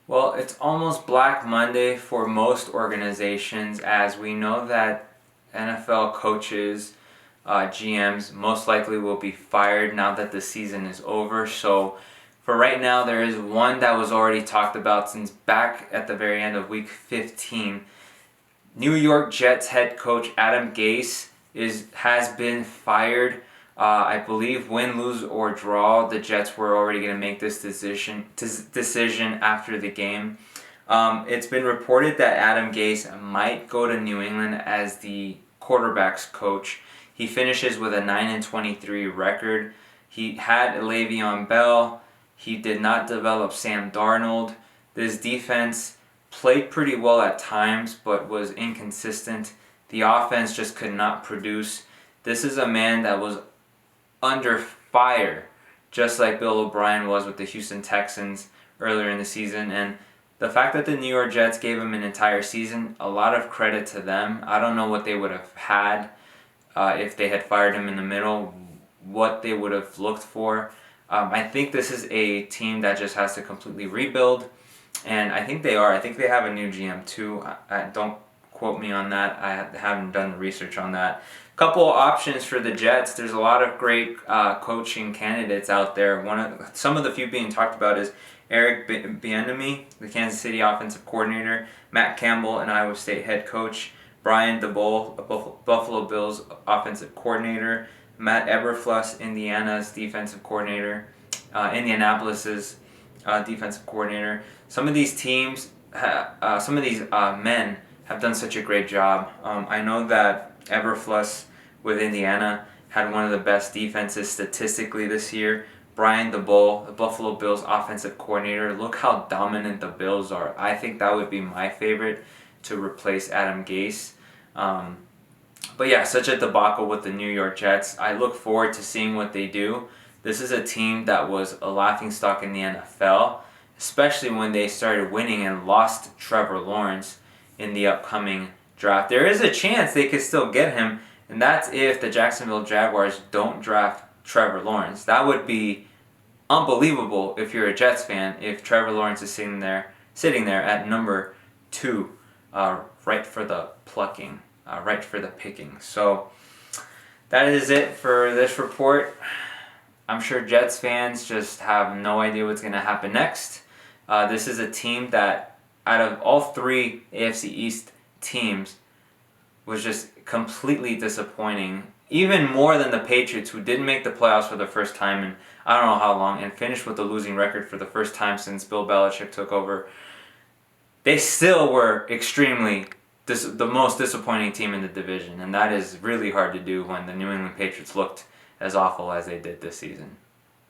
Well, it's almost Black Monday for most organizations, as we know that NFL coaches, GMs, most likely will be fired now that the season is over. So, for right now, there is one that was already talked about since back at the very end of week 15. New York Jets head coach Adam Gase has been fired. I believe win, lose, or draw, the Jets were already going to make this decision after the game. It's been reported that Adam Gase might go to New England as the quarterbacks coach. He finishes with a 9-23 record. He had Le'Veon Bell. He did not develop Sam Darnold. This defense played pretty well at times, but was inconsistent. The offense just could not produce. This is a man that was under fire, just like Bill O'Brien was with the Houston Texans earlier in the season. And the fact that the New York Jets gave him an entire season, a lot of credit to them. I don't know what they would have had if they had fired him in the middle, what they would have looked for. I think this is a team that just has to completely rebuild, and I think they are. I think they have a new GM too. Don't quote me on that. I haven't done the research on that. Couple of options for the Jets. There's a lot of great coaching candidates out there. Some of the few being talked about is Eric Bieniemy, the Kansas City offensive coordinator, Matt Campbell, an Iowa State head coach, Brian DeBoer, Buffalo Bills offensive coordinator, Matt Eberflus, Indiana's defensive coordinator, Indianapolis's defensive coordinator. Some of these teams, some of these men have done such a great job. I know that Eberflus with Indiana had one of the best defenses statistically this year. Brian DeBoer, the Buffalo Bills offensive coordinator, look how dominant the Bills are. I think that would be my favorite to replace Adam Gase. But yeah, such a debacle with the New York Jets. I look forward to seeing what they do. This is a team that was a laughingstock in the NFL, especially when they started winning and lost Trevor Lawrence in the upcoming draft. There is a chance they could still get him, and that's if the Jacksonville Jaguars don't draft Trevor Lawrence. That would be unbelievable if you're a Jets fan, if Trevor Lawrence is sitting there at number 2, right for the plucking, right for the picking. So that is it for this report. I'm sure Jets fans just have no idea what's going to happen next. This is a team that, out of all 3 AFC East teams, was just completely disappointing. Even more than the Patriots, who didn't make the playoffs for the first time in I don't know how long, and finished with a losing record for the first time since Bill Belichick took over. They still were extremely the most disappointing team in the division, and that is really hard to do when the New England Patriots looked as awful as they did this season.